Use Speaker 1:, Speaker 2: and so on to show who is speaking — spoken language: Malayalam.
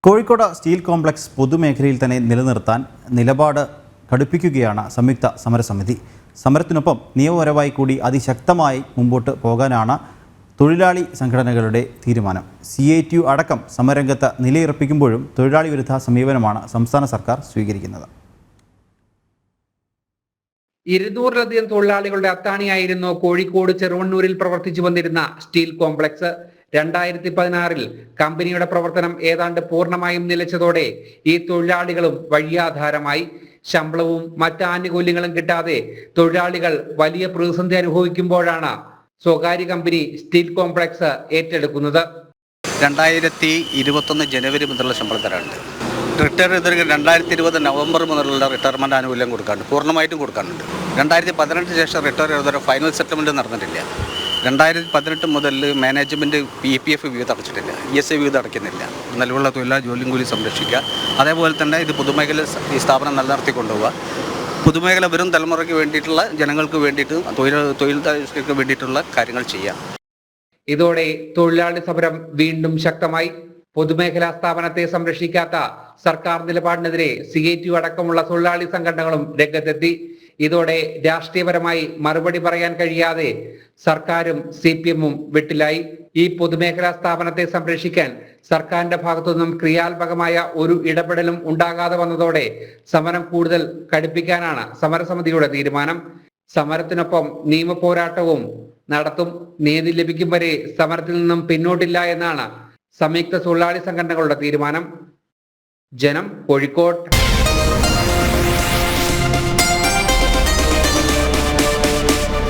Speaker 1: കോഴിക്കോട് സ്റ്റീൽ കോംപ്ലക്സ് പൊതുമേഖലയിൽ തന്നെ നിലനിർത്താൻ നിലപാട് കടുപ്പിക്കുകയാണ് സംയുക്ത സമരസമിതി. സമരത്തിനൊപ്പം നിയമപരമായി കൂടി അതിശക്തമായി മുമ്പോട്ട് പോകാനാണ് തൊഴിലാളി സംഘടനകളുടെ തീരുമാനം. CITU അടക്കം സമരരംഗത്ത് നിലയുറപ്പിക്കുമ്പോഴും തൊഴിലാളി വിരുദ്ധ സമീപനമാണ് സംസ്ഥാന സർക്കാർ സ്വീകരിക്കുന്നത്.
Speaker 2: 200-ലധികം തൊഴിലാളികളുടെ അത്താണിയായിരുന്നു കോഴിക്കോട് ചെറുവണ്ണൂരിൽ പ്രവർത്തിച്ചു വന്നിരുന്ന സ്റ്റീൽ കോംപ്ലക്സ്. 2016-ൽ കമ്പനിയുടെ പ്രവർത്തനം ഏതാണ്ട് പൂർണ്ണമായും നിലച്ചതോടെ ഈ തൊഴിലാളികളും വഴിയാധാരമായി. ശമ്പളവും മറ്റ് ആനുകൂല്യങ്ങളും കിട്ടാതെ തൊഴിലാളികൾ വലിയ പ്രതിസന്ധി അനുഭവിക്കുമ്പോഴാണ് സ്വകാര്യ കമ്പനി സ്റ്റീൽ കോംപ്ലക്സ് ഏറ്റെടുക്കുന്നത്.
Speaker 3: 2021 ജനുവരി മുതലുള്ള ശമ്പളം തരാറുണ്ട്. റിട്ടയർ ചെയ്തവർക്ക് 2020 നവംബർ മുതലുള്ള റിട്ടയർമെൻറ്റ് ആനുകൂല്യം കൊടുക്കാറുണ്ട്, പൂർണ്ണമായിട്ടും കൊടുക്കാറുണ്ട്. 2018 ശേഷം റിട്ടയർ ചെയ്തവരെ ഫൈനൽ സെറ്റിൽമെൻറ്റ് നടന്നിട്ടില്ല. 2018 മുതൽ മാനേജ്മെൻറ്റ് EPF വിഹിതം അടച്ചിട്ടില്ല, ESI വിഹിതം അടയ്ക്കുന്നില്ല. നിലവിലുള്ള തൊഴിലാളി ജോലിയും കൂലി സംരക്ഷിക്കുക, അതേപോലെ തന്നെ ഇത് പൊതുമേഖല ഈ സ്ഥാപനം നിലനിർത്തി കൊണ്ടുപോവുക. പൊതുമേഖല വരും തലമുറയ്ക്ക് വേണ്ടിയിട്ടുള്ള, ജനങ്ങൾക്ക് വേണ്ടിയിട്ട്, തൊഴിലാളികൾക്ക് വേണ്ടിയിട്ടുള്ള കാര്യങ്ങൾ ചെയ്യാം.
Speaker 2: ഇതോടെ തൊഴിലാളി സമരം വീണ്ടും ശക്തമായി. പൊതുമേഖലാ സ്ഥാപനത്തെ സംരക്ഷിക്കാത്ത സർക്കാർ നിലപാടിനെതിരെ CITU അടക്കമുള്ള തൊഴിലാളി സംഘടനകളും രംഗത്തെത്തി. ഇതോടെ രാഷ്ട്രീയപരമായി മറുപടി പറയാൻ കഴിയാതെ സർക്കാരും CPM-ഉം വെട്ടിലായി. ഈ പൊതുമേഖലാ സ്ഥാപനത്തെ സംരക്ഷിക്കാൻ സർക്കാരിന്റെ ഭാഗത്തുനിന്നും ക്രിയാത്മകമായ ഒരു ഇടപെടലും ഉണ്ടാകാതെ വന്നതോടെ സമരം കൂടുതൽ കടുപ്പിക്കാനാണ് സമരസമിതിയുടെ തീരുമാനം. സമരത്തിനൊപ്പം നിയമ പോരാട്ടവും നടത്തും. നീതി ലഭിക്കും വരെ സമരത്തിൽ നിന്നും പിന്നോട്ടില്ല എന്നാണ് സംയുക്ത തൊഴിലാളി സംഘടനകളുടെ തീരുമാനം. ജനം, കോഴിക്കോട്.